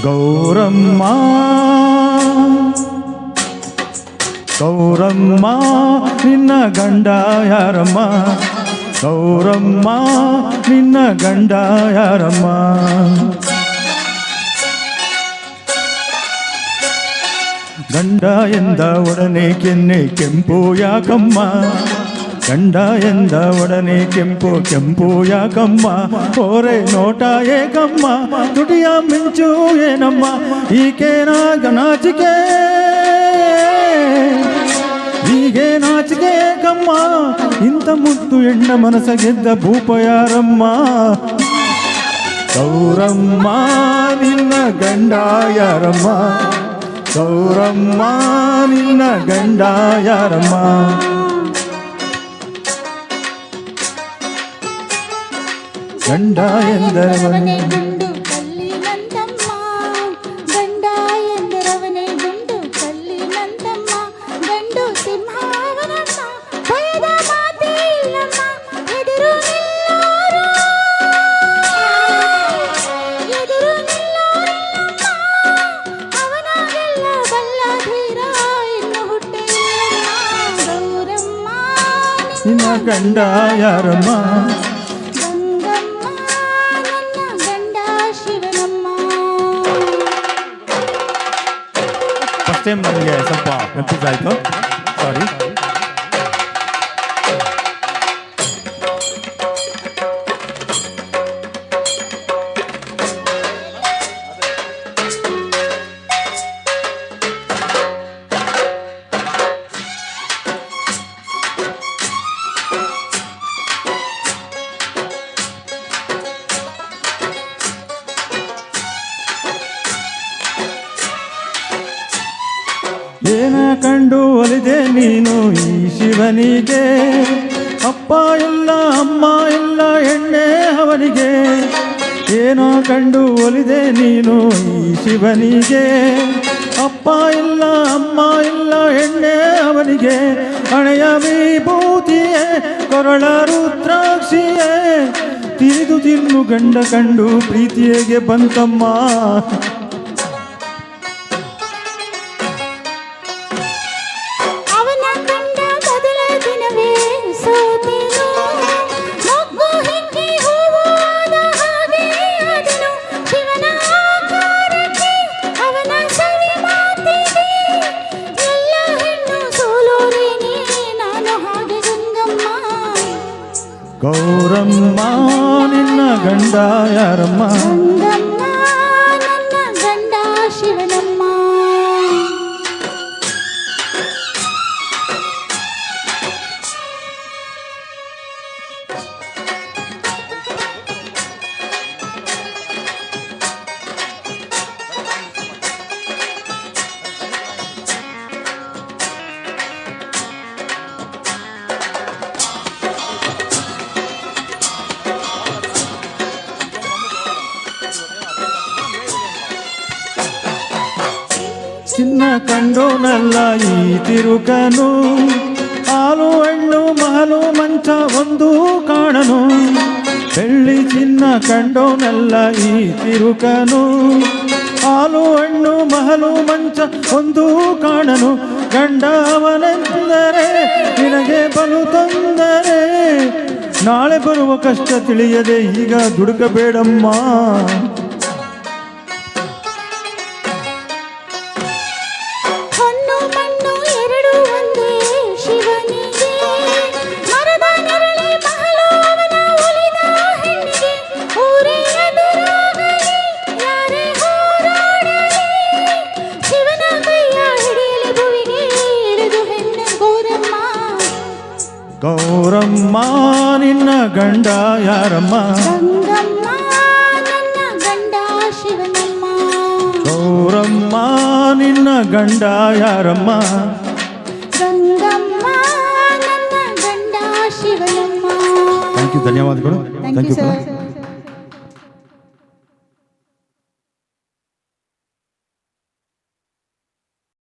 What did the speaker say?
ಗೌರಮ್ಮ ಗೌರಮ್ಮ ನಿನ್ನ ಗಂಡ ಯಾರಮ್ಮ? ಗೌರಮ್ಮ ನಿನ್ನ ಗಂಡ ಯಾರಮ್ಮ? ಗಂಡ ಎಂದ ಒಡನೆ ಕೆನ್ನೆ ಕೆಂಪು ಯಾಕಮ್ಮ? ಗಂಡ ಎಂದ ಒಡನೆ ಕೆಂಪು ಕೆಂಪು ಯಾಕಮ್ಮ? ಓರೆ ನೋಟ ಏಕಮ್ಮ, ತುಟಿಯ ಮಿಂಚು ಏನಮ್ಮ? ಈಗೇನಾಗ ನಾಚಿಕೆ, ಹೀಗೆ ನಾಚಿಕೆ ಏಕಮ್ಮ? ಇಂಥ ಮುದ್ದು ಹೆಣ್ಣ ಮನಸ ಗೆದ್ದ ಭೂಪ ಯಾರಮ್ಮ? ಗೌರಮ್ಮ ನಿನ್ನ ಗಂಡ ಯಾರಮ್ಮ? ಗೌರಮ್ಮ ನಿನ್ನ ಗಂಡ ಯಾರಮ್ಮ? ಗಂಡ ಎಂದರವನೇ ಗುಂಡು ಕಲ್ಲಿನಂತಮ್ಮ, ಗಂಡ ಎಂದರವನೇ ಗುಂಡು ಕಲ್ಲಿನಂತಮ್ಮ, ಗಂಡು ಸಿಂಹಾವನಮ್ಮ, ಭಯದ ಮಾತೇ ಇಲ್ಲಮ್ಮ, ಎದುರು ನಿಲ್ಲೋರು ಅವನಾಗೆಲ್ಲ ಬಲ್ಲ ಧೀರ ಇನ್ನು ಹುಟ್ಟಿಲ್ಲಮ್ಮ. ಗೌರಮ್ಮ ನಿನ್ನ ಗಂಡ ಯಾರಮ್ಮ? ಫಸ್ಟ್ ಟೈಮ್ ನನಗೆ ಸ್ವಲ್ಪ ಕನ್ಫ್ಯೂಸ್ ಆಯಿತು, ಸಾರಿ. ಏನ ಕಂಡು ಒಲಿದೆ ನೀನು ಈ ಶಿವನಿಗೆ? ಅಪ್ಪ ಇಲ್ಲ ಅಮ್ಮ ಇಲ್ಲ ಎಣ್ಣೆ ಅವನಿಗೆ. ಏನೋ ಕಂಡು ಒಲಿದೆ ನೀನು ಈ ಶಿವನಿಗೆ? ಅಪ್ಪ ಇಲ್ಲ ಅಮ್ಮ ಇಲ್ಲ ಎಣ್ಣೆ ಅವನಿಗೆ. ಹಣೆಯ ವಿಭೂತಿಯೇ ಕೊರಳ ರುದ್ರಾಕ್ಷಿಯೇ, ತಿರಿದು ತಿನ್ನು ಗಂಡ ಕಂಡು ಪ್ರೀತಿಯೇಗೆ ಬಂತಮ್ಮ? ಗೌರಮ್ಮ ನಿನ್ನ ಗಂಡ ಯಾರಮ್ಮ? ಗಂಗಮ್ಮ ನನ್ನ ಗಂಡ ಶಿವನಮ್ಮ. ಚಿನ್ನ ಕಂಡೋನಲ್ಲ ಈ ತಿರುಕನು, ಹಾಲು ಹಣ್ಣು ಮಹಲು ಮಂಚ ಒಂದು ಕಾಣನು. ಬೆಳ್ಳಿ ಚಿನ್ನ ಕಂಡೋನಲ್ಲ ಈ ತಿರುಕನು, ಹಾಲು ಹಣ್ಣು ಮಹಲು ಮಂಚ ಒಂದು ಕಾಣನು. ಗಂಡ ಅವನೆಂದರೆ ನಿನಗೆ ಬಲು ತೊಂದರೆ, ನಾಳೆ ಬರುವ ಕಷ್ಟ ತಿಳಿಯದೆ ಈಗ ದುಡುಕಬೇಡಮ್ಮ. ಗೌರಮ್ಮ ನಿನ್ನ ಗಂಡ ಯಾರಮ್ಮ? ಗಂಗಮ್ಮ ನನ್ನ ಗಂಡ ಶಿವನಮ್ಮ. ಗೌರಮ್ಮ ನಿನ್ನ ಗಂಡ ಯಾರಮ್ಮ? ಗಂಗಮ್ಮ ನನ್ನ ಗಂಡ ಶಿವನಮ್ಮ. ಥ್ಯಾಂಕ್ ಯು, ಧನ್ಯವಾದಗಳು. Thank you sir.